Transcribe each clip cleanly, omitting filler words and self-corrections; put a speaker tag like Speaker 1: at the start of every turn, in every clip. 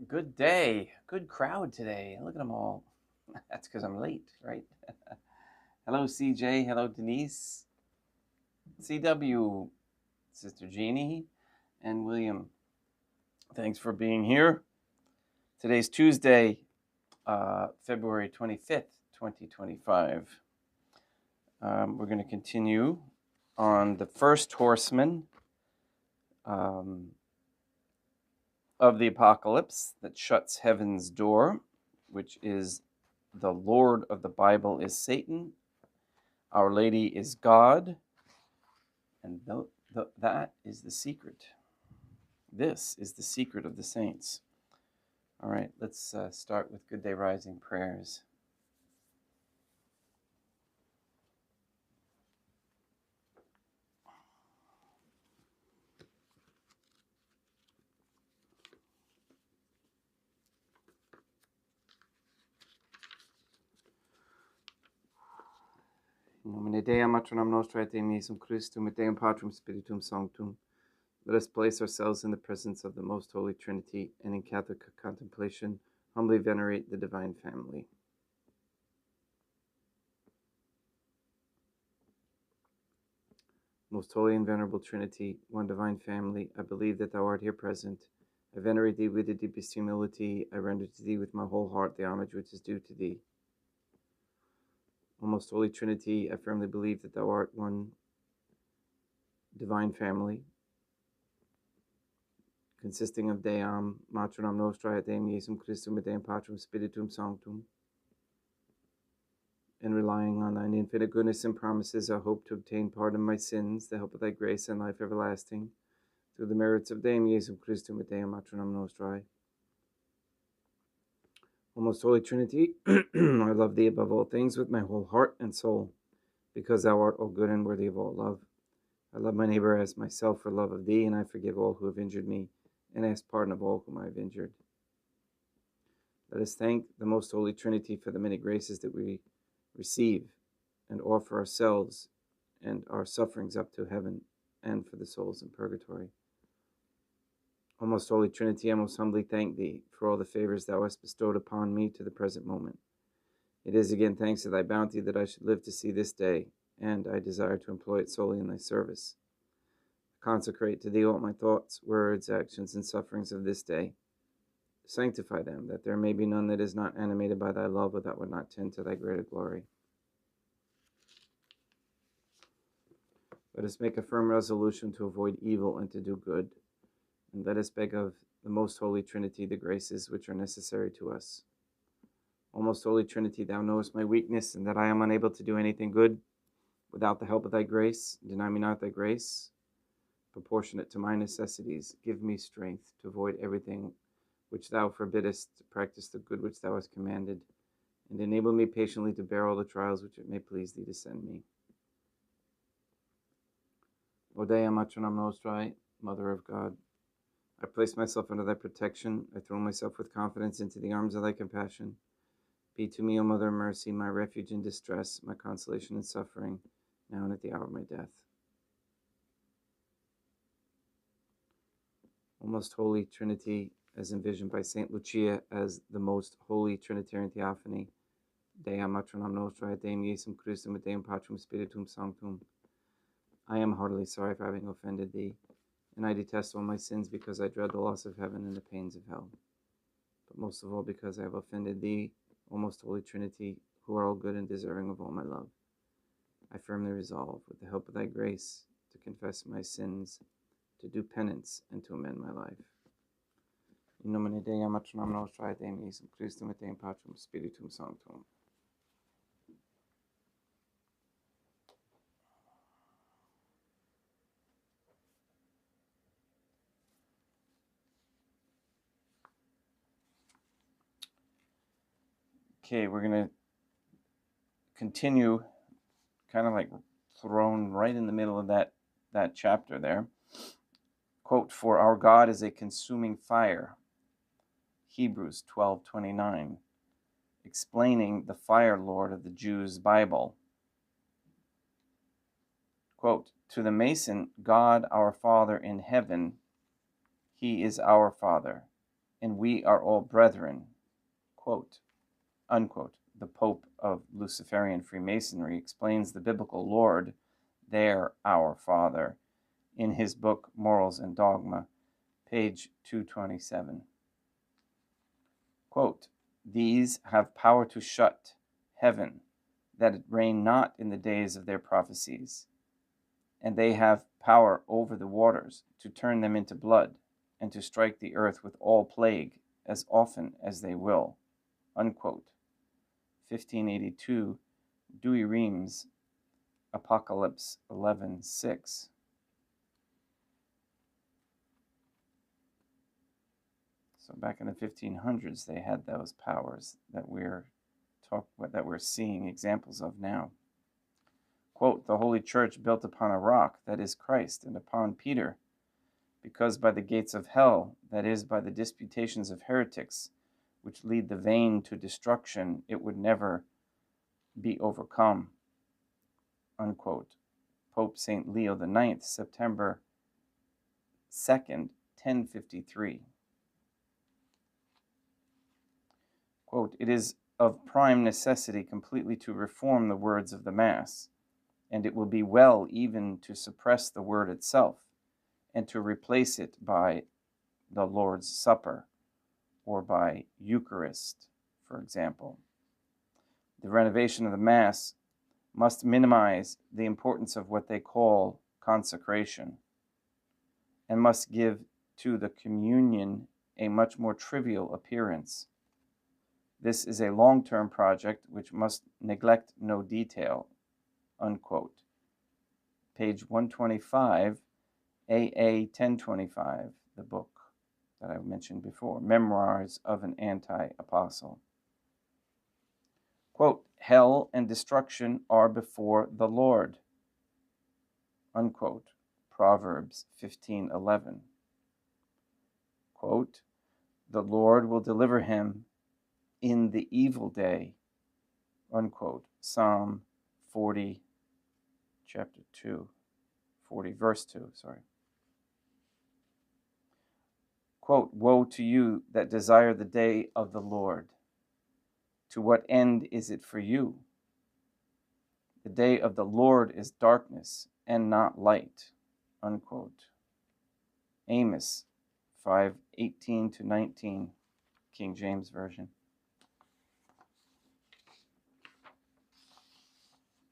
Speaker 1: Good day. Good crowd today. Look at them all. That's because I'm late, right? Hello, CJ. Hello, Denise. CW, Sister Jeannie, and William. Thanks for being here. Today's Tuesday, February 25th, 2025. We're going to continue on the first horseman of the apocalypse that shuts heaven's door, which is the Lord of the Bible is Satan, Our Lady is God, and that is the secret. This is the secret of the saints. All right, let's start with Good Day Rising prayers. In nomine Dei, matronam nostra et Deum Christum, et Deum Patrum Spiritum Sanctum. Let us place ourselves in the presence of the Most Holy Trinity, and in Catholic contemplation humbly venerate the Divine Family. Most Holy and Venerable Trinity, one Divine Family, I believe that Thou art here present. I venerate Thee with the deepest humility. I render to Thee with my whole heart the homage which is due to Thee. O Most Holy Trinity, I firmly believe that Thou art one Divine Family, consisting of Deam, Matronam Nostra, et Deum Iesum Christum, et Deum Patrum Spiritum Sanctum, and relying on Thine infinite goodness and promises, I hope to obtain pardon of my sins, the help of Thy grace and life everlasting, through the merits of Deum Iesum Christum, et Deum Matronam Nostrae. O Most Holy Trinity, I love Thee above all things with my whole heart and soul, because Thou art all good and worthy of all love. I love my neighbor as myself for love of Thee, and I forgive all who have injured me, and ask pardon of all whom I have injured. Let us thank the Most Holy Trinity for the many graces that we receive, and offer ourselves and our sufferings up to heaven, and for the souls in purgatory. O Most Holy Trinity, I most humbly thank Thee for all the favors Thou hast bestowed upon me to the present moment. It is again thanks to Thy bounty that I should live to see this day, and I desire to employ it solely in Thy service. I consecrate to Thee all my thoughts, words, actions, and sufferings of this day. Sanctify them, that there may be none that is not animated by Thy love, or that would not tend to Thy greater glory. Let us make a firm resolution to avoid evil and to do good, and let us beg of the Most Holy Trinity the graces which are necessary to us. O Most Holy Trinity, Thou knowest my weakness, and that I am unable to do anything good without the help of Thy grace. Deny me not Thy grace, proportionate to my necessities. Give me strength to avoid everything which Thou forbiddest, to practice the good which Thou hast commanded, and enable me patiently to bear all the trials which it may please Thee to send me. O Dea Matronam Nostrae, Mother of God, I place myself under Thy protection. I throw myself with confidence into the arms of Thy compassion. Be to me, O Mother of Mercy, my refuge in distress, my consolation in suffering, now and at the hour of my death. O Most Holy Trinity, as envisioned by Saint Lucia as the most holy Trinitarian Theophany, Dea Matronam Nostrae, et Deum Iesum Christum, et Deum Patrum Spiritum Sanctum, I am heartily sorry for having offended Thee, and I detest all my sins because I dread the loss of heaven and the pains of hell. But most of all because I have offended Thee, O Most Holy Trinity, who are all good and deserving of all my love. I firmly resolve, with the help of Thy grace, to confess my sins, to do penance, and to amend my life. In nomine Dei, Matronam Nostrae, et Deum Iesum Christum, et Deum Patrum Spiritum Sanctum. Okay, we're going to continue, kind of like thrown right in the middle of that chapter there. Quote, "For our God is a consuming fire," Hebrews 12:29, explaining the fire lord of the Jews' Bible. Quote, "To the Mason, God our Father in heaven, He is our Father. and we are all brethren, quote, unquote. The Pope of Luciferian Freemasonry explains the biblical Lord, there our Father, in his book Morals and Dogma, page 227. Quote, these have power to shut heaven, that it rain not in the days of their prophecies, and they have power over the waters, to turn them into blood, and to strike the earth with all plague, as often as they will, unquote. 1582, Dewey Reams, Apocalypse 11:6. So back in the 1500s, they had those powers that we're seeing examples of now. Quote, the Holy Church built upon a rock, that is Christ, and upon Peter, because by the gates of hell, that is, by the disputations of heretics, which lead the vain to destruction, it would never be overcome, unquote. Pope St. Leo IX, September 2nd, 1053. Quote, it is of prime necessity completely to reform the words of the Mass, and it will be well even to suppress the word itself, and to replace it by the Lord's Supper, or by Eucharist, for example. The renovation of the Mass must minimize the importance of what they call consecration, and must give to the communion a much more trivial appearance. This is a long-term project which must neglect no detail, unquote. Page 125, AA 1025, the book that I mentioned before, Memoirs of an Anti-Apostle. Quote, hell and destruction are before the Lord, unquote. Proverbs 15:11. Quote, the Lord will deliver him in the evil day, unquote. Psalm 40, chapter 2, 40, verse 2, sorry. Quote, woe to you that desire the day of the Lord. To what end is it for you? The day of the Lord is darkness and not light, unquote. Amos 5:18-19, King James Version.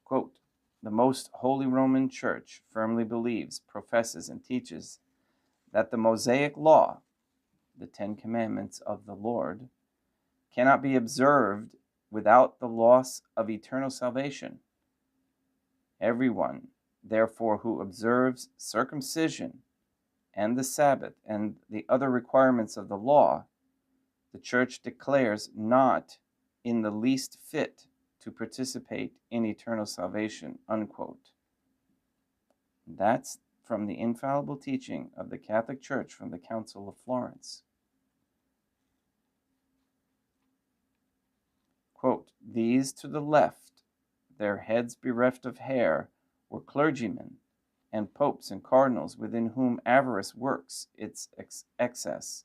Speaker 1: Quote, the most holy Roman Church firmly believes, professes, and teaches that the Mosaic law, the 10 Commandments of the Lord, cannot be observed without the loss of eternal salvation. Everyone, therefore, who observes circumcision and the Sabbath and the other requirements of the law, the Church declares not in the least fit to participate in eternal salvation, unquote. That's from the infallible teaching of the Catholic Church from the Council of Florence. Quote, these to the left, their heads bereft of hair, were clergymen and popes and cardinals within whom avarice works its excess.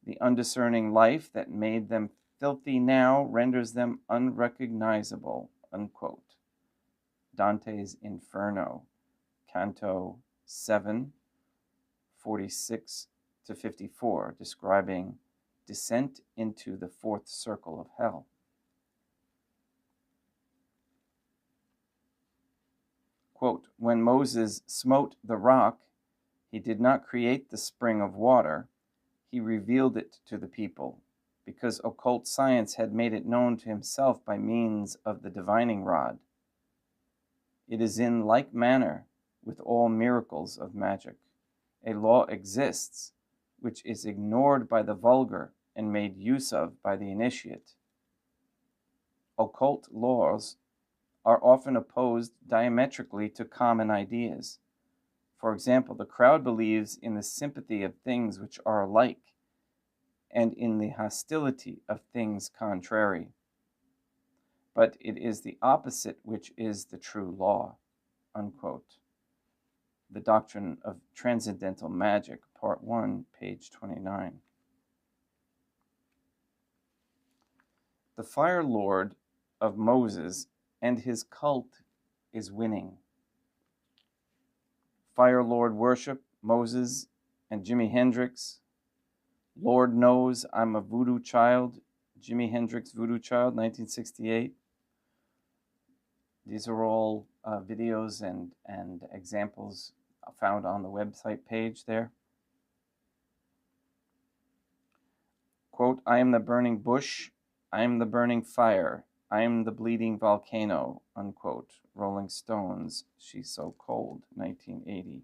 Speaker 1: The undiscerning life that made them filthy now renders them unrecognizable, unquote. Dante's Inferno, Canto 7, 46-54, describing descent into the fourth circle of hell. Quote, when Moses smote the rock, he did not create the spring of water, he revealed it to the people, because occult science had made it known to himself by means of the divining rod. It is in like manner with all miracles of magic. A law exists which is ignored by the vulgar and made use of by the initiate. Occult laws are often opposed diametrically to common ideas. For example, the crowd believes in the sympathy of things which are alike and in the hostility of things contrary. But it is the opposite which is the true law, unquote. The Doctrine of Transcendental Magic, Part 1, page 29. The Fire Lord of Moses and his cult is winning. Fire Lord worship, Moses and Jimi Hendrix. Lord knows I'm a voodoo child, Jimi Hendrix Voodoo Child, 1968. These are all videos and examples found on the website page there. Quote, I am the burning bush, I am the burning fire, I am the bleeding volcano, unquote. Rolling Stones, She's So Cold, 1980.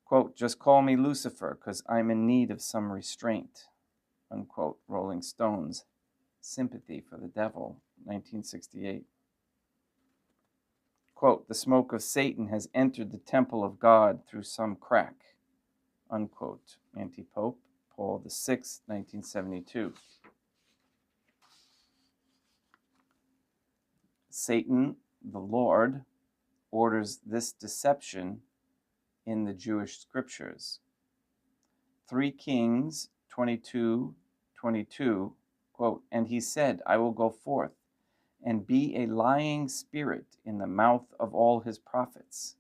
Speaker 1: Quote, just call me Lucifer, 'cause I'm in need of some restraint, unquote. Rolling Stones, Sympathy for the Devil, 1968. Quote, the smoke of Satan has entered the temple of God through some crack, unquote. Anti-Pope Paul VI, 1972. Satan, the Lord, orders this deception in the Jewish scriptures. 3 Kings 22:22, quote, and he said, I will go forth and be a lying spirit in the mouth of all his prophets.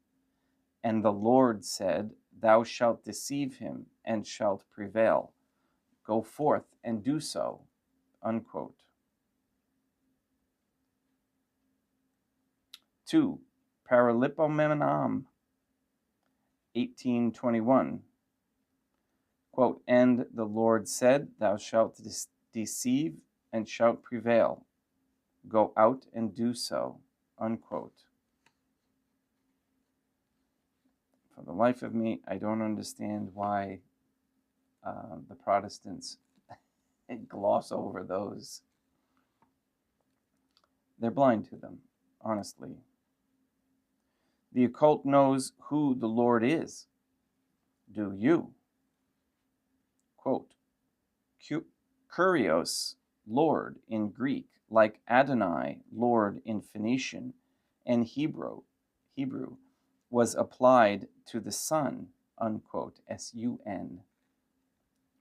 Speaker 1: And the Lord said, thou shalt deceive him and shalt prevail. Go forth and do so, unquote. 2. Paralipomenam, 18:21. Quote, and the Lord said, thou shalt deceive and shalt prevail. Go out and do so, unquote. For the life of me, I don't understand why the Protestants gloss over those. They're blind to them, honestly. The occult knows who the Lord is. Do you? Quote, Kurios, Lord in Greek, like Adonai, Lord in Phoenician and Hebrew, was applied to the Son, unquote, S-U-N.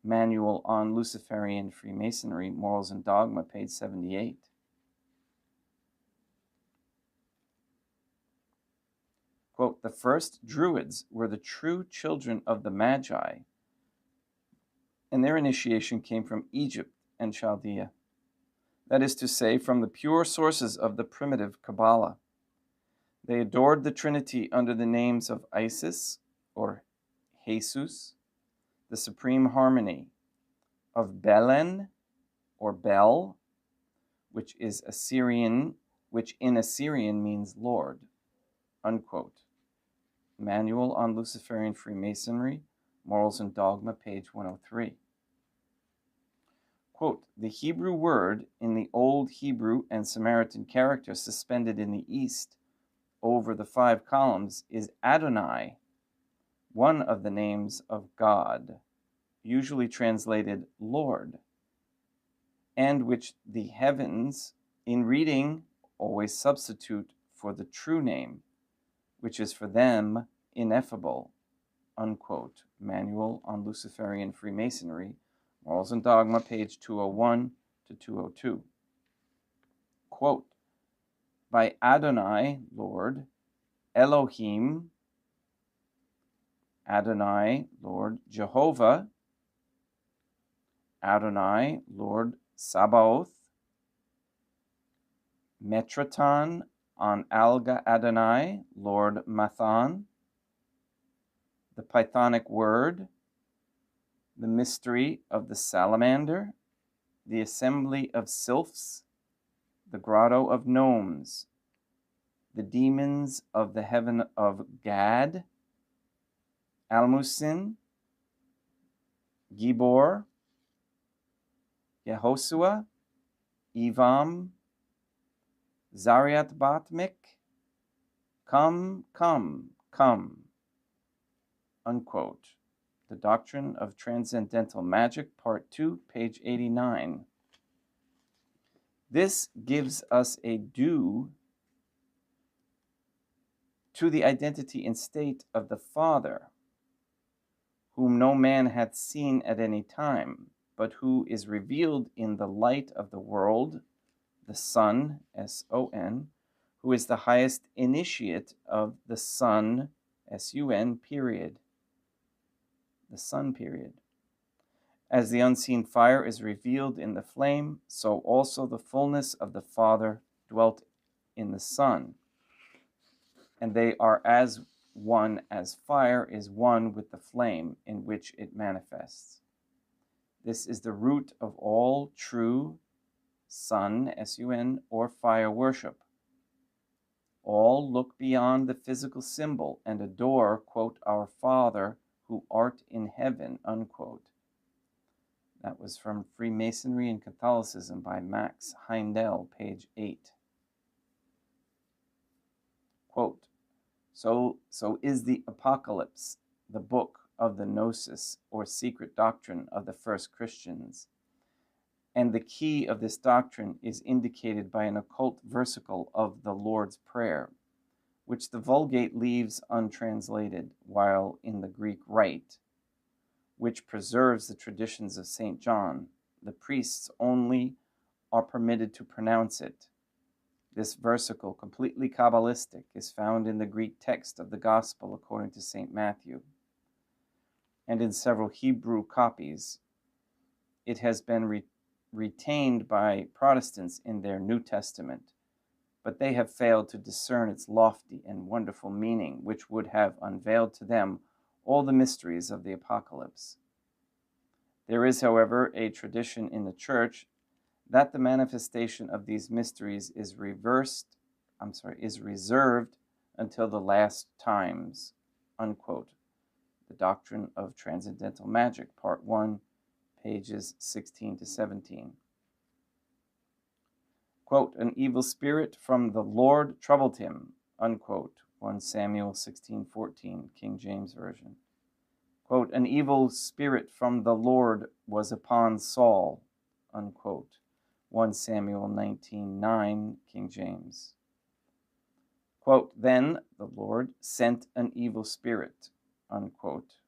Speaker 1: Manual on Luciferian Freemasonry, Morals and Dogma, page 78. Quote, the first Druids were the true children of the Magi, and their initiation came from Egypt and Chaldea. That is to say, from the pure sources of the primitive Kabbalah. They adored the Trinity under the names of Isis, or Jesus, the supreme harmony, of Belen, or Bel, which in Assyrian means Lord, unquote. Manual on Luciferian Freemasonry, Morals and Dogma, page 103. Quote, the Hebrew word in the Old Hebrew and Samaritan character suspended in the east over the 5 columns is Adonai, one of the names of God, usually translated Lord, and which the heavens in reading always substitute for the true name, which is for them ineffable, unquote. Manual on Luciferian Freemasonry, Morals and Dogma, page 201 to 202. Quote, by Adonai, Lord, Elohim, Adonai, Lord, Jehovah, Adonai, Lord, Sabaoth, Metraton, on Alga Adonai, Lord Mathan, the Pythonic word, the mystery of the salamander, the assembly of sylphs, the grotto of gnomes, the demons of the heaven of Gad, Almusin, Gibor, Yehoshua, Evam, Zariat Batmik, come, come, come, unquote. The Doctrine of Transcendental Magic, Part 2, page 89. This gives us a due to the identity and state of the Father, whom no man hath seen at any time, but who is revealed in the light of the world, the Son, S-O-N, who is the highest initiate of the Son, S-U-N, period. The Son, period. As the unseen fire is revealed in the flame, so also the fullness of the Father dwelt in the Son. And they are as one as fire is one with the flame in which it manifests. This is the root of all true sun, S-U-N, or fire worship. All look beyond the physical symbol and adore, quote, our Father who art in heaven, unquote. That was from Freemasonry and Catholicism by Max Heindel, page 8. Quote, so is the Apocalypse, the book of the Gnosis, or secret doctrine of the first Christians. And the key of this doctrine is indicated by an occult versicle of the Lord's Prayer, which the Vulgate leaves untranslated, while in the Greek Rite, which preserves the traditions of St. John, the priests only are permitted to pronounce it. This versicle, completely Kabbalistic, is found in the Greek text of the Gospel according to St. Matthew, and in several Hebrew copies. It has been retained by Protestants in their New Testament, but they have failed to discern its lofty and wonderful meaning, which would have unveiled to them all the mysteries of the Apocalypse. There is, however, a tradition in the Church that the manifestation of these mysteries is reserved until the last times, unquote. The Doctrine of Transcendental Magic, Part 1, pages 16 to 17. Quote, an evil spirit from the Lord troubled him, unquote. 1 Samuel 16:14, King James Version. Quote, an evil spirit from the Lord was upon Saul, unquote. 1 Samuel 19:9, King James. Quote, then the Lord sent an evil spirit, unquote.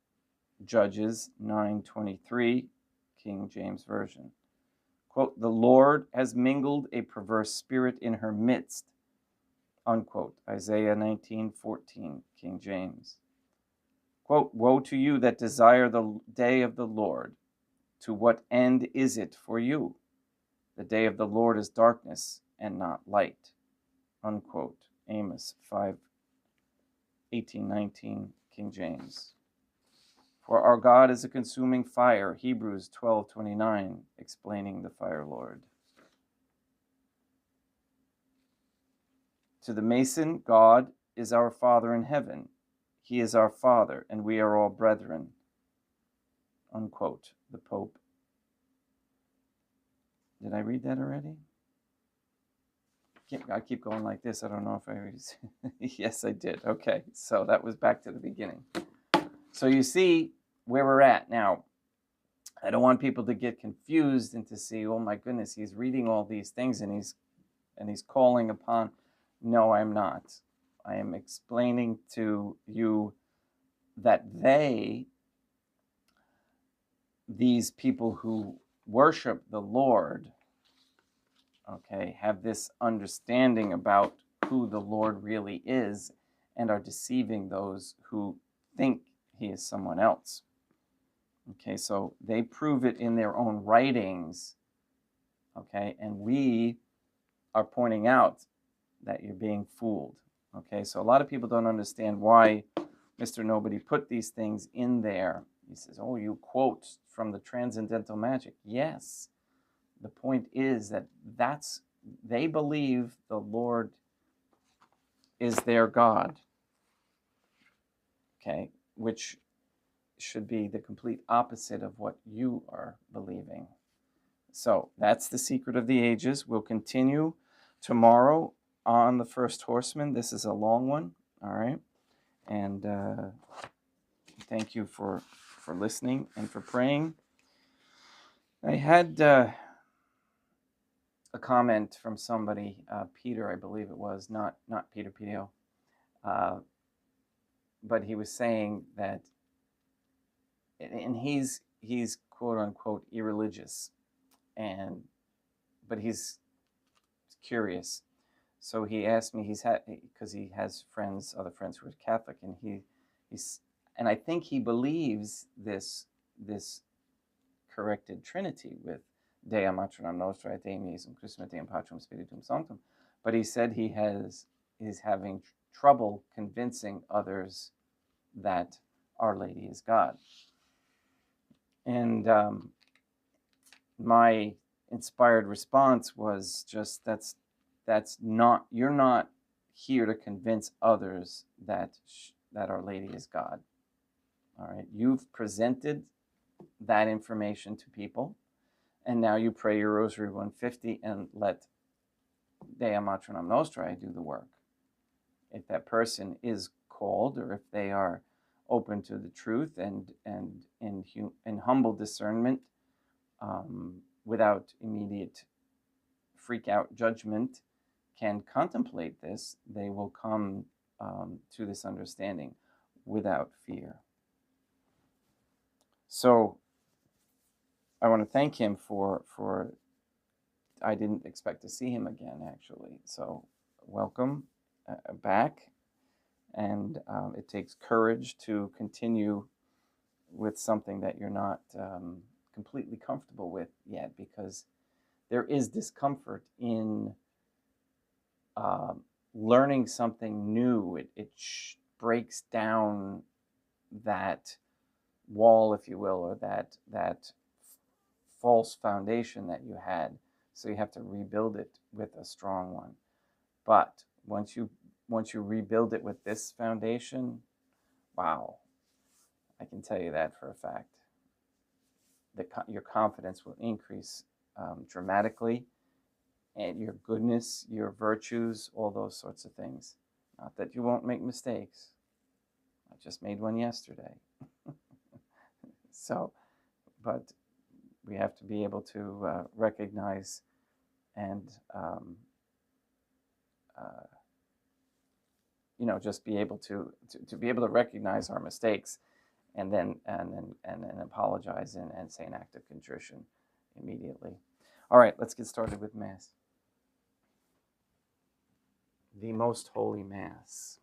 Speaker 1: Judges 9:23, King James Version. Quote, the Lord has mingled a perverse spirit in her midst, unquote. Isaiah 19:14, King James. Quote, woe to you that desire the day of the Lord. To what end is it for you? The day of the Lord is darkness and not light, unquote. Amos 5:18-19, King James. For our God is a consuming fire, Hebrews 12:29, explaining the fire Lord. To the Mason, God is our Father in heaven. He is our Father, and we are all brethren, unquote. The Pope. Did I read that already? I keep going like this. I don't know if I read it. Yes, I did. Okay, so that was back to the beginning. So you see where we're at now. I don't want people to get confused and to see, oh my goodness, he's reading all these things and he's calling upon. No, I'm not. I am explaining to you that these people who worship the Lord, okay, have this understanding about who the Lord really is and are deceiving those who think he is someone else. Okay, so they prove it in their own writings, okay, and we are pointing out that you're being fooled. Okay, so a lot of people don't understand why Mr. Nobody put these things in there. He says, oh, you quote from the Transcendental Magic. Yes. The point is that they believe the Lord is their God, okay, which should be the complete opposite of what you are believing. So that's the secret of the ages. We'll continue tomorrow on the first Horseman. This is a long one, all right? And thank you for listening and for praying. I had a comment from somebody, Peter, I believe it was, not Peter Pio, but he was saying that, and he's quote unquote irreligious, but he's curious. So he asked me, because he has other friends who are Catholic, and and I think he believes this corrected Trinity with Dea Matronam Nostra et Deum Iesum Christum et Deum Patrum Spiritum Sanctum, but he said he's having trouble convincing others that Our Lady is God. And my inspired response was just, you're not here to convince others that Our Lady is God. All right, you've presented that information to people, and now you pray your Rosary 150 and let Dea Matronam Nostrae do the work. If that person is called, or if they are open to the truth and in humble discernment, without immediate freak out judgment, can contemplate this, they will come to this understanding without fear. So I want to thank him for I didn't expect to see him again, actually. So welcome back. And it takes courage to continue with something that you're not completely comfortable with yet, because there is discomfort in learning something new. It breaks down that wall, if you will, or that false foundation that you had. So you have to rebuild it with a strong one. But once you rebuild it with this foundation, wow, I can tell you that for a fact. Your confidence will increase dramatically, and your goodness, your virtues, all those sorts of things. Not that you won't make mistakes. I just made one yesterday. So, but we have to be able to recognize and just be able to be able to recognize our mistakes, and then apologize and say an act of contrition immediately. All right, let's get started with Mass. The Most Holy Mass.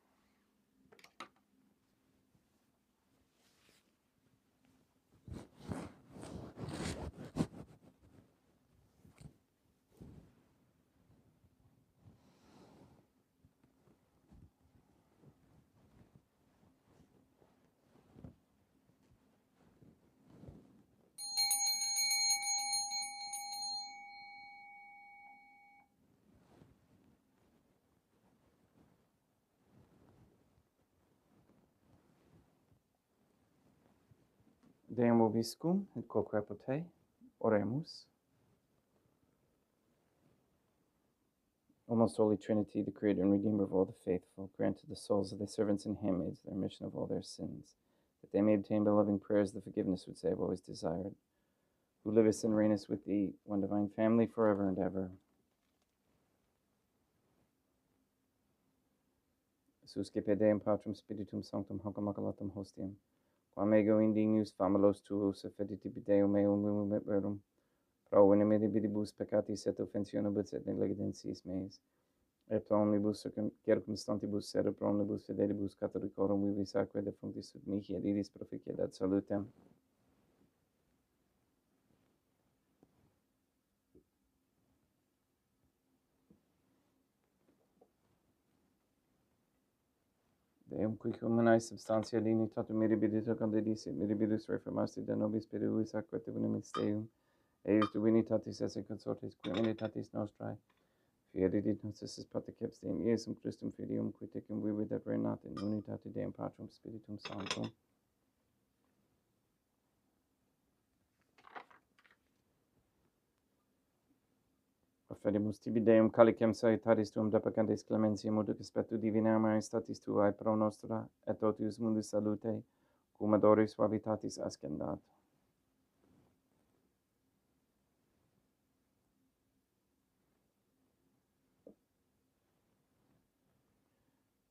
Speaker 1: Deum vobiscum et quoque pote, oremus. O most Holy Trinity, the Creator and Redeemer of all the faithful, grant to the souls of the servants and handmaids the remission of all their sins, that they may obtain by loving prayers the forgiveness which they have always desired, who livest and reignest with thee, one divine family, forever and ever. Susce Deum Patrum Spiritum Sanctum hoc immaculatum hostium, quam ego indignius famulos tuos effeditibus Deum meum et verum, pro inimitabilibus peccatis et offensionibus et negligencies meis, et pro omnibus circumstantibus sed pro omnibus fidelibus catholicorum vivis aquae defunctis ut mihi et iris proficiedat salutem. Deum qui humanae substantia dignitatum mirabilita condedis et mirabilis reformasti de nobis spiritus aquae divinimis Deum, eius divinitatis esse consortis qui unitatis nostrae, fidelidit nostris patriceps Deum Iesum Christum Filium, qui tecum vivit et regnat in unitate Deum Patrum Spiritum Sanctum. Offerimus tibi Deum calicem salutaris tuum deprecantis clementiam ut spectu divina majestatis tuae pro nostra et totius mundus salute, cum adoris suavitatis ascendat.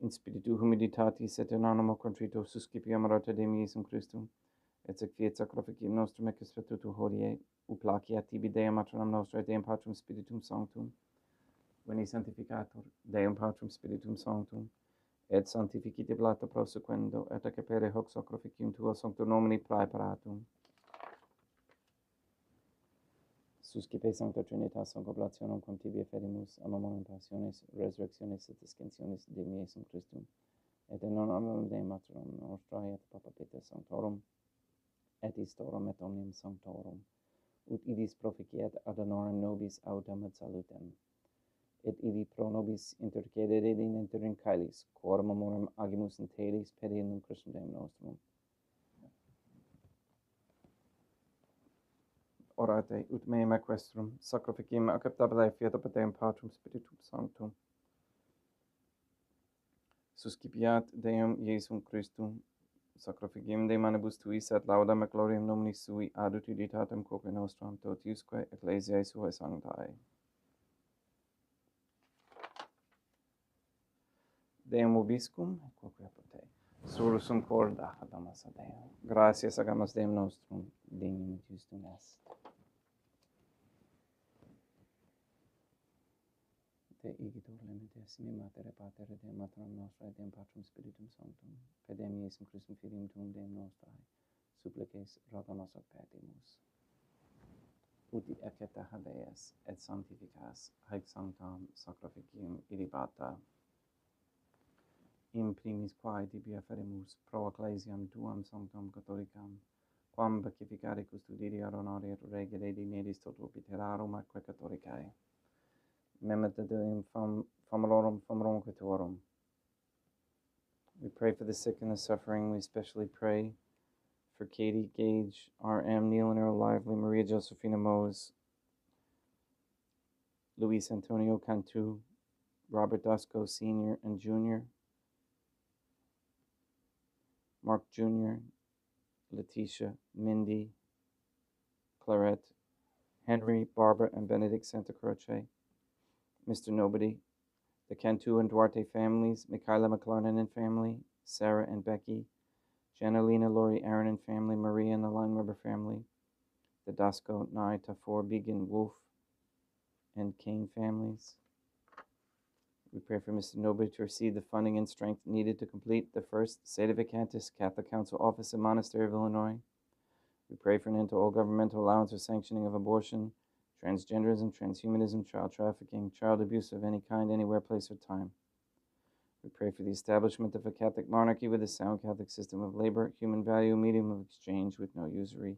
Speaker 1: In spiritu humilitatis et in animo contrito suscipiam rota Deum Iesum Christum, et sec fiat sacrificium nostrum ec spiritu hodie, uplaciat tibi Deum matronam nostra, Deum Patrum Spiritum Sanctum, veni sanctificator, Deum Patrum Spiritum Sanctum, et sanctificite blata prosequendo, et accepere hoc sacrificium tuo sancto nomini praeparatum. Suscipe Sancta Trinitas oblationem cum tibi ferimus, amamam passiones, resurrectiones et ascensiones Dei Iesum Christum, et in honorem Dei matronam nostrae et Papa Peter Sanctorum, et istorum et omnium sanctorum, ut idis proficiat ad honorem nobis autem et salutem, et idi pro nobis intercedere in interim caelis, quorum amorem agimus in telis pediendum Christum Deum nostrum. Orate, ut meum equestrum, sacrificium acceptabile fiat op Deum Patrum Spiritum Sanctum. Suscipiat Deum Iesum Christum, sacrificium de manibus tuis et laudam et gloriam nomini sui ad utilitatem quoque nostram totiusque ecclesiae suae sanctae. Deum vobiscum, quoque apud te. Surusum corda habemus a Deum. Gratias agamus Deum nostrum, dignum et justum est. Te igitur limitissimi matere patere Deum matronam nostrae, Deum Patrum Spiritum Sanctum, pedem Iesum Christum filium tuum Deum nostrae, supplices rogamus ad petimus. Uti ecce habeas et sanctificas haec sanctam sacrificium ilibata, in primis quae tibi afferimus pro ecclesiam tuam sanctam catholicam, quam beatificare custodire ad honore et regere dignidis toto piterarum atque catholicae. Memete Deum famalorum quatuorum. We pray for the sick and the suffering. We especially pray for Katie Gage, R.M., Neil and Earl Lively, Maria Josephina Mose, Luis Antonio Cantu, Robert Dusko Sr. and Jr., Mark Jr., Letitia, Mindy, Clarette, Henry, Barbara, and Benedict Santa Croce, Mr. Nobody, the Cantu and Duarte families, Michaela McLarnon and family, Sarah and Becky, Janelina, Lori, Aaron and family, Maria and the Line Weber family, the Dasco, Nye, Tafor, Began, Wolf, and Kane families. We pray for Mr. Nobody to receive the funding and strength needed to complete the first Sede Vacantis Catholic Council office in Monastery of Illinois. We pray for an end to all governmental allowance or sanctioning of abortion, transgenderism, transhumanism, child trafficking, child abuse of any kind, anywhere, place, or time. We pray for the establishment of a Catholic monarchy with a sound Catholic system of labor, human value, medium of exchange with no usury.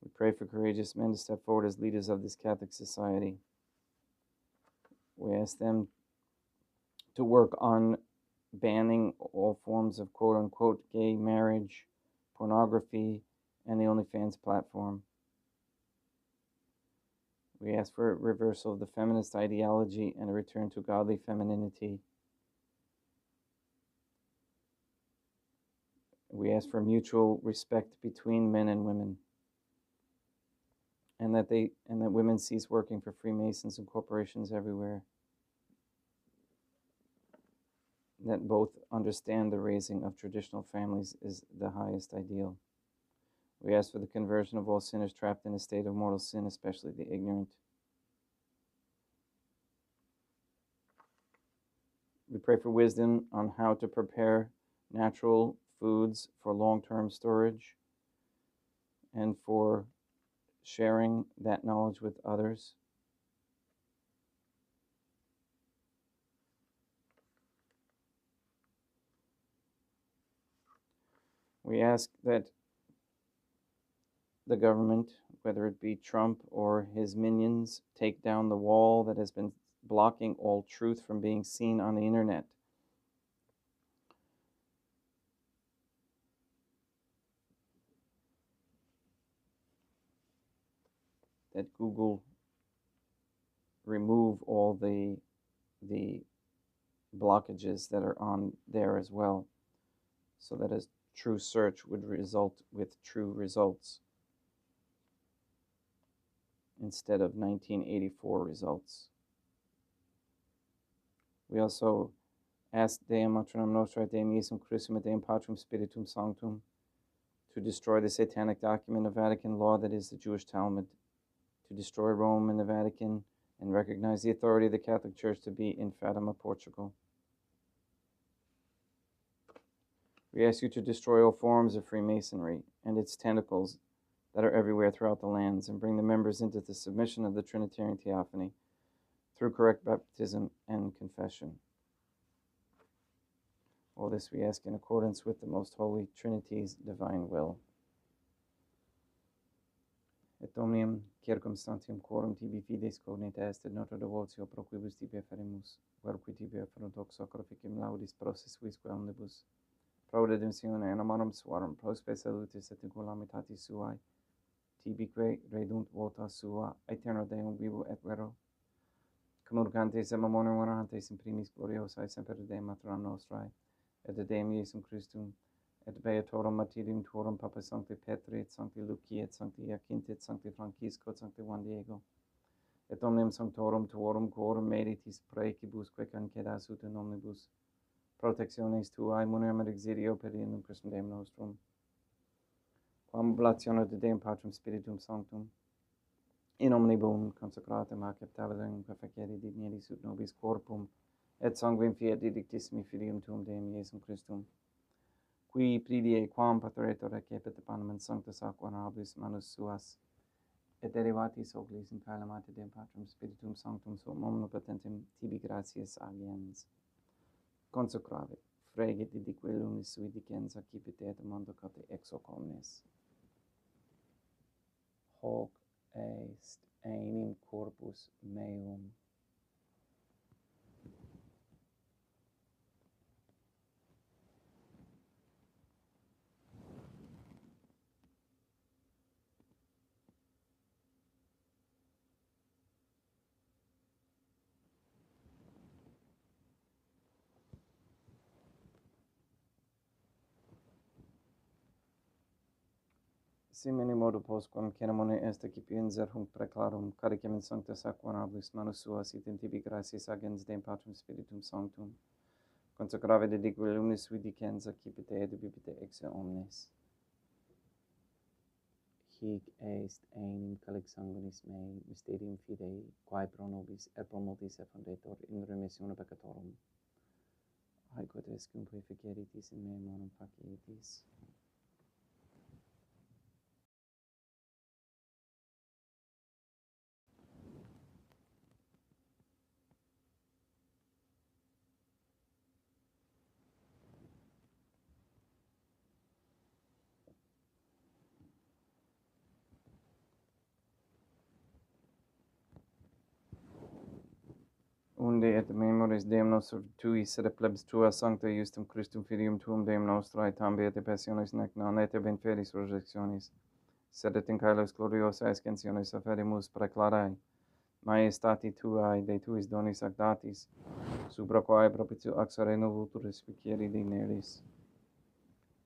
Speaker 1: We pray for courageous men to step forward as leaders of this Catholic society. We ask them to work on banning all forms of quote-unquote gay marriage, pornography, and the OnlyFans platform. We ask for a reversal of the feminist ideology and a return to godly femininity. We ask for mutual respect between men and women, and that women cease working for Freemasons and corporations everywhere. That both understand the raising of traditional families is the highest ideal. We ask for the conversion of all sinners trapped in a state of mortal sin, especially the ignorant. We pray for wisdom on how to prepare natural foods for long-term storage and for sharing that knowledge with others. We ask that the government, whether it be Trump or his minions, take down the wall that has been blocking all truth from being seen on the internet. That Google remove all the blockages that are on there as well, so that a true search would result with true results instead of 1984 results. We also ask Deum matronam nostrae, Deum Iesum Christum et Deum Patrum Spiritum Sanctum to destroy the satanic document of Vatican law that is the Jewish Talmud, to destroy Rome and the Vatican, and recognize the authority of the Catholic Church to be in Fatima, Portugal. We ask you to destroy all forms of Freemasonry and its tentacles that are everywhere throughout the lands, and bring the members into the submission of the Trinitarian Theophany through correct baptism and confession. All this we ask in accordance with the Most Holy Trinity's divine will. Et omnium circumstantium quorum tibi fides cognita est, et nota devotio pro quibus tibi ferimus, querque tibi afferunt hoc sacrificium laudis process visque omnibus, pro redemptione anomarum suarum, prospe salutis et in calamitatis suae, tibique redunt vota sua, aeterno Deum vivo et vero, communicantes et memoriam venerantes in primis gloriosae semper Deum Matram nostrae, et de Deum Iesum Christum, et beatorum martyrium tuorum Papa Sancti Petri, et Sancti Lucia, et Sancti Jacinta, et Sancti Francisco, et Sancti Juan Diego, et omnium sanctorum tuorum quorum meritis praecibus quae cancedas ut in omnibus protectiones tuae munerium et exilio per in Christum Deum nostrum, quam oblatione de Deum Patrum Spiritum Sanctum, in omnibus consecratum acceptabilem quae facere digneris ut nobis corpum, et sanguinem fiat didictissimi Filium tuum Deum Iesum Christum, qui pridie quam pateretur recepit panem in sanctus aqua honorabilis manus suas, et derivatis oglis in calamate Deum Patrum Spiritum Sanctum sum omnipotentem tibi gratias agiens. Consecravit, fregit didique lunis sui dicens accipit et mondo cate ex hoc omnes. Hoc est enim corpus meum. Simene modo postquam ceremone est accipienser hunc preclarum, caricem in sanctus aqua honorabilis manus suas, et in tibi gratias agens Deum Patrum Spiritum Sanctum, consecrave dedique lunis sui dicens accipite et bibite ex omnes. Hic est enim calix sanguinis mei, mysterium fidei, quae pro nobis et pro multis effundetur in remissione peccatorum. Haec est cumque ficeritis in me morum facietis. Unde et memoris Deum nostrum tui, sed plebs tua sancta justum Christum Filium tuum Deum nostrae, tambe et passiones nec non et ben feris resurrectionis, sed et in caelos gloriosae ascensiones afferimus preclarae, maestati tuae de tuis donis ac datis, supra quae propitio axare novultur respiциeri dineris.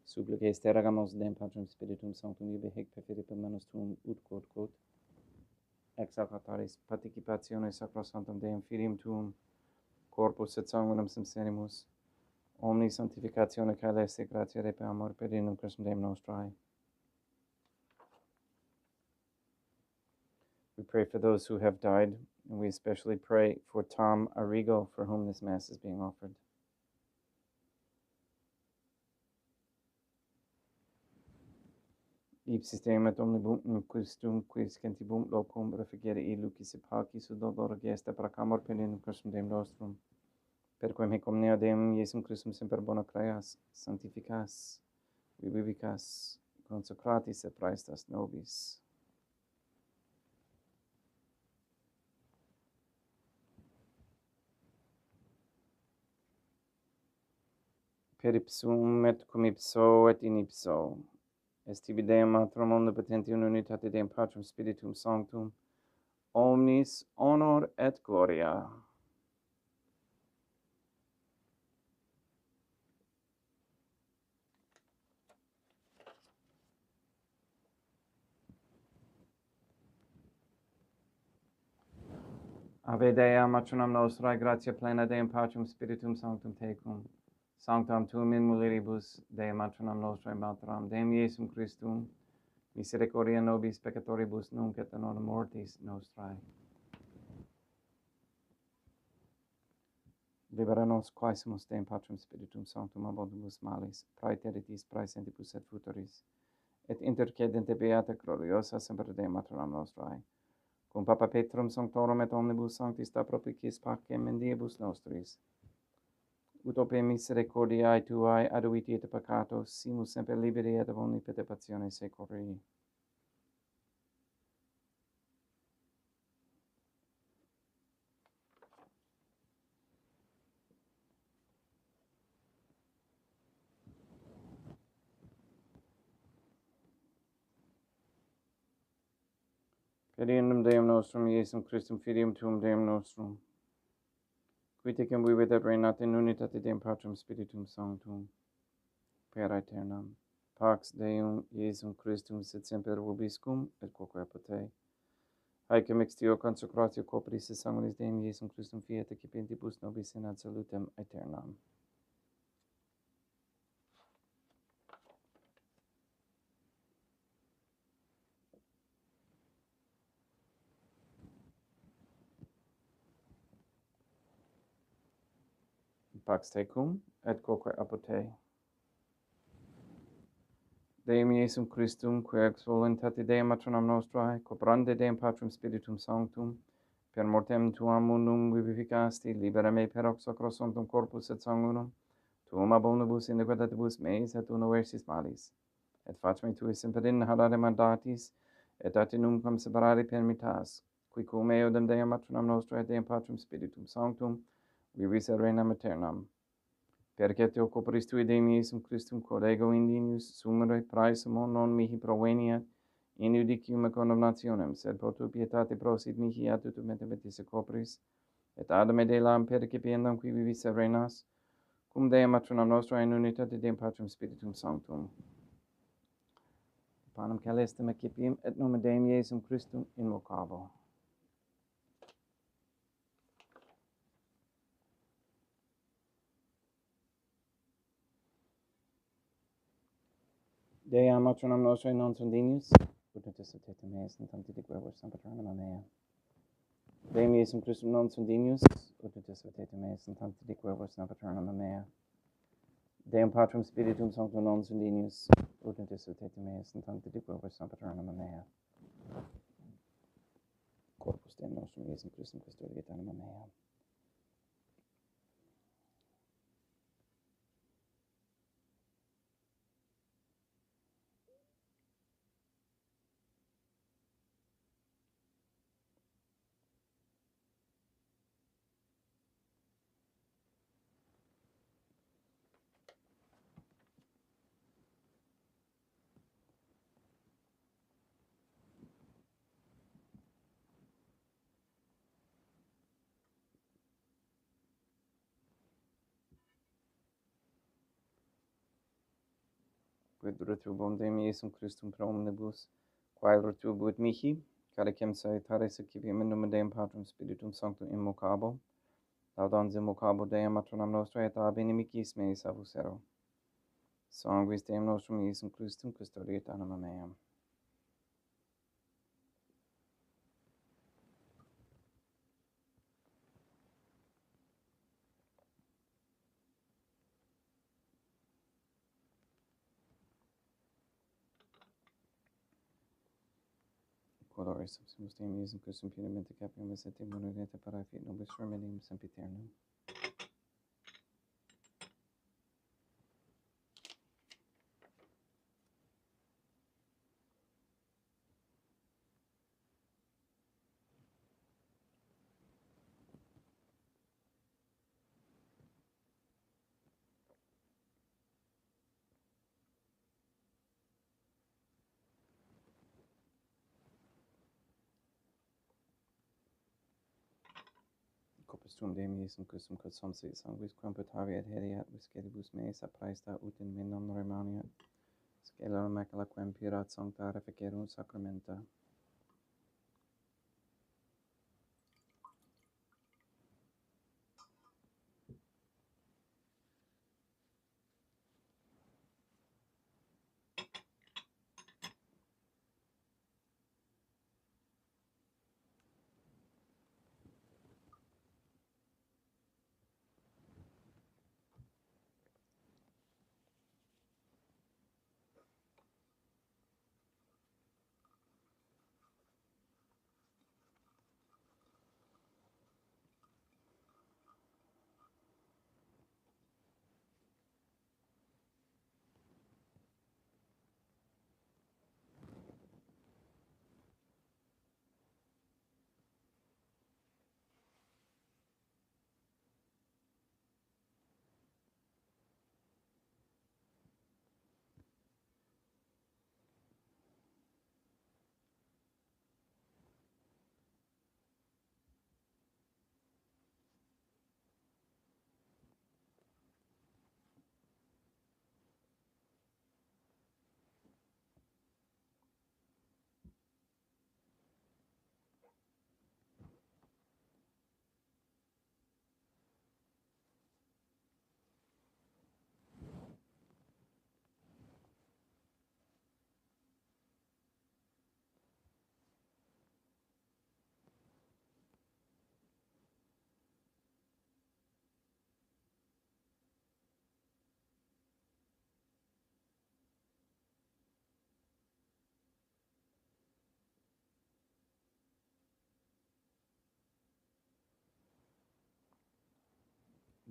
Speaker 1: Supplices te rogamos Deum Patrum Spiritum Sanctum ibi hic perfide per manus tuum ut quod ex alcataris participatione sacrosanctum Deum Filium tuum, corpus et sanguinem sincerimus, omni sanctificatione caeleste gratia repe amor per in Christum Deum nostrae. We pray for those who have died, and we especially pray for Tom Arrigo, for whom this Mass is being offered. Ipsis Deum et omnibus Christum, quis centibum locum refugere lucis et pacis ut dolor gesta pracamor per in Christum Deum nostrum, per quem hic omnia Deum Iesum Christum semper bona creas, sanctificas, vivicas, consecratis et praestas nobis. Per ipsum et cum ipso et in ipso, est tibi Deum Matrum omnipotenti in unitate Deum Patrum Spiritum Sanctum, omnis honor et gloria. Ave Dea, matronam nostrae, gratia plena Deum Patrum Spiritum Sanctum tecum, Sanctam tuum in mulieribus, Deum matronam nostrae materam, Deum Iesum Christum, misericordia nobis peccatoribus nunc et in hora mortis nostrae. Libera nos quaesimus Deum Patrum Spiritum Sanctum abundibus malis, praeteritis, praesentibus et futuris, et intercedente beata gloriosa semper Deum matronam nostrae, cum Papa Petrum Sanctorum et omnibus sanctis da propicis pacem in diebus nostris, ut ope misericordiae tuae aduiti et peccatos, simus semper liberi et omni perturbazione seculi. Fidei Deum nostrum, Iesum Christum, filium tuum Deum nostrum, qui tecum vivit et reinat in unitate Deum Patrum Spiritum Sanctum, per aeternam. Pax Deum, Iesum Christum, sit semper vobiscum, et quoque apud te. Haecum extio consecratio corporis et sanguinis Deum Iesum Christum fiat excipentibus nobis in ad salutem aeternam. Pax tecum, et quoque apud te. Deum Iesum Christum, qui ex voluntate Deum matronam nostrae, cobrande Deum Patrum Spiritum Sanctum, per mortem tuam unum vivificasti, libera me per hoc sacrosanctum corpus et sanguinum, tuum ab omnibus iniquitatibus meis et universis malis, et fac me tui semper in harare mandatis, et atinum cum separare permittas, qui cum eodem Deum matronam nostrae et Deum Patrum Spiritum Sanctum, vivis et reinam aeternam. Perque te corporis tui Deum Iesum Christum quod ego indinius sumere praesum non mihi proveniat in judicium condemnationem, sed pro tu pietate prosit mihi ad tutum et metis corporis, et adame delam percipiendam qui vivis et reinas, cum Deum matronam nostra in unitate Deum Patrum Spiritum Sanctum. Panem calestem excipiem et nomen Deum Iesum Christum invocabo. Deum matronam nostrae non sondinius, ut et etetum meis, et tantidique verbos sempiternam mea. Deum Iesum Christum non sondinius, ut et etetum meis, et tantidique verbos sempiternam mea. Deum Patrum Spiritum Sanctum non sondinius, ut et etetum meis, et tantidique verbos sempiternam mea. Corpus Deum nostrum Iesum Christum custodiet anima mea. Quid retrubum Deum Iesum Christum pro omnibus, quae retribuit mihi, calicem salutaris excipiem in nomen Deum Patrum Spiritum Sanctum invocabo, laudans invocabo Deum matronam nostrae et ab inimicis meis avusero. Sanguis Deum nostrum Iesum Christum custodiet anima meam. Quodore subsumus Deum Iesum Christum punimente capiamus et immunite parafiit nobis remedium sempiternum. Corpus tuum Deum Iesum Christum quod somsi sanguis quam putavi et heriat visceribus meis apraesta ut in me non remaniat, scelera macula quem pirat sancta reficerunt sacramenta.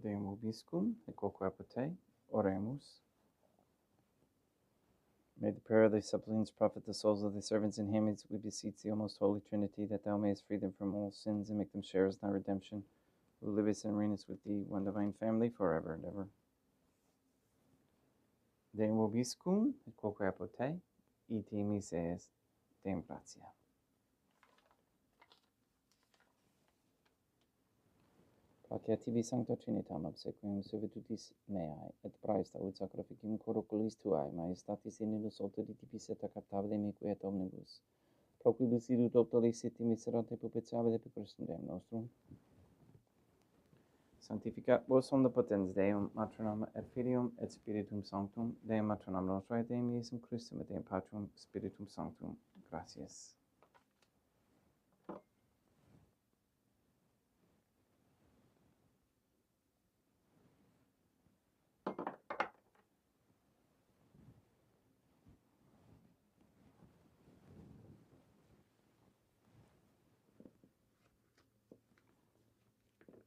Speaker 1: Deum vobiscum, et quoque apud te, oremus. May the prayer of thy suppliants profit the souls of thy servants and handmaids. We beseech thee, O most holy Trinity, that thou mayest free them from all sins and make them sharers in thy redemption, who livest and reignest with thee, one divine family, forever and ever. Deum vobiscum, et quoque apud te, ite mises, Deum gratia. Placia tibi sancta Trinitam obsequium servitutis meae, et praesta ut sacrificium corporis tuae, majestatis in illus autoritatis et captabile meque et omnibus. Proquibus idut optoliciti miserante propitiabile per Christum Deum nostrum. Sanctificat vos omnipotens Deum, Matronam et Filium et Spiritum Sanctum, Deum Matronam nostrae, Deum Iesum Christum et Deum Patrum Spiritum Sanctum. Gratias.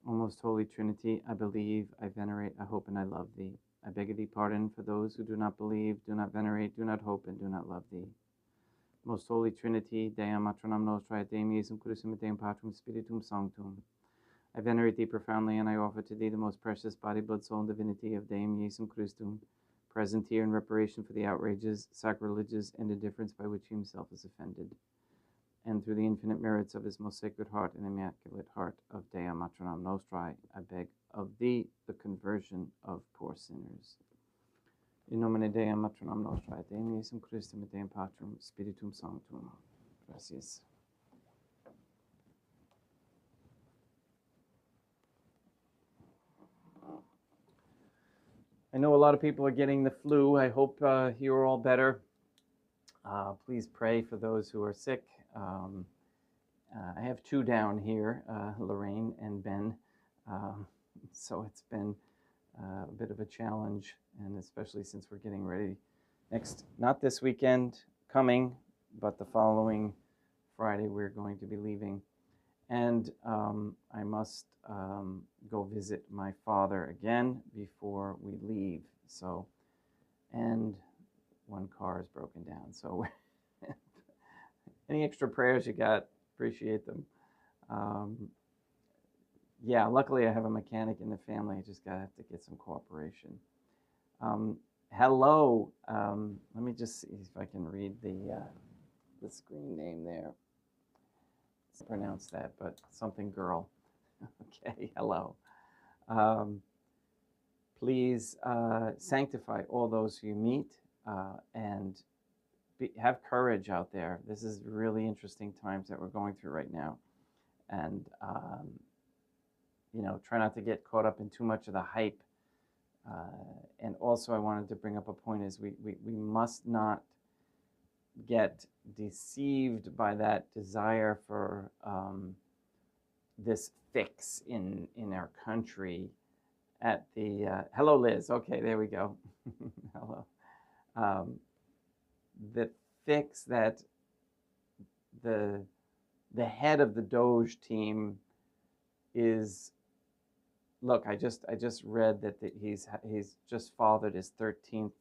Speaker 1: O most holy Trinity, I believe, I venerate, I hope, and I love thee. I beg of thee pardon for those who do not believe, do not venerate, do not hope, and do not love thee. Most holy Trinity, Deum Matronam Nostrae, Deum Iesum Christum et Deum Patrum Spiritum Sanctum. I venerate thee profoundly, and I offer to thee the most precious body, blood, soul, and divinity of Deum Iesum Christum, present here in reparation for the outrages, sacrileges, and indifference by which he himself is offended, and through the infinite merits of his most sacred heart and immaculate heart of Deum Matronam Nostrae, I beg of thee the conversion of poor sinners. In nomine Deum Matronam Nostrae, Deum Iesum Christum et Deum Patrum Spiritum Sanctum. Gracias. I know a lot of people are getting the flu. I hope you're all better. Please pray for those who are sick. I have two down here, Lorraine and Ben. So it's been a bit of a challenge, and especially since we're getting ready not this weekend coming, but the following Friday, we're going to be leaving. And I must go visit my father again before we leave. So, and one car is broken down. So any extra prayers you got, appreciate them. Yeah, luckily I have a mechanic in the family. I just have to get some cooperation. Hello. Let me just see if I can read the screen name there. Pronounce that, but something girl. Okay, hello. Please sanctify all those who you meet and have courage out there. This is really interesting times that we're going through right now. And, you know, try not to get caught up in too much of the hype. And also I wanted to bring up a point is we must not get deceived by that desire for this fix in our country at the hello Liz, okay, there we go. Hello. The fix that the head of the Doge team is, look, I just read that he's just fathered his 13th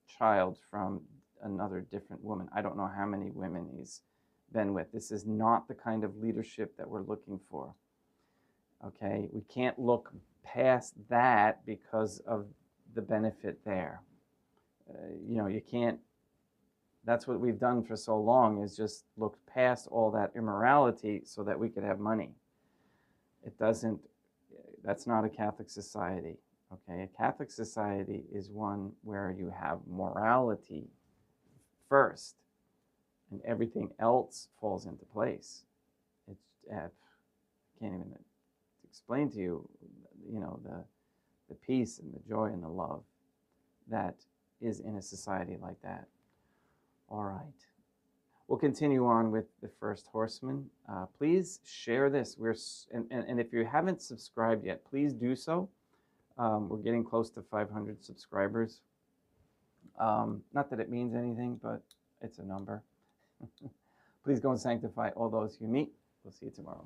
Speaker 1: child from another different woman. I don't know how many women he's been with. This is not the kind of leadership that we're looking for. Okay, we can't look past that because of the benefit there. You know, you can't. That's what we've done for so long, is just looked past all that immorality so that we could have money. It doesn't. That's not a Catholic society. Okay, a Catholic society is one where you have morality first, and everything else falls into place. It's I can't even explain to you, you know, the peace and the joy and the love that is in a society like that. All right, we'll continue on with the first Horseman. Please share this. And if you haven't subscribed yet, please do so. We're getting close to 500 subscribers. Not that it means anything, but it's a number. Please go and sanctify all those you meet. We'll see you tomorrow.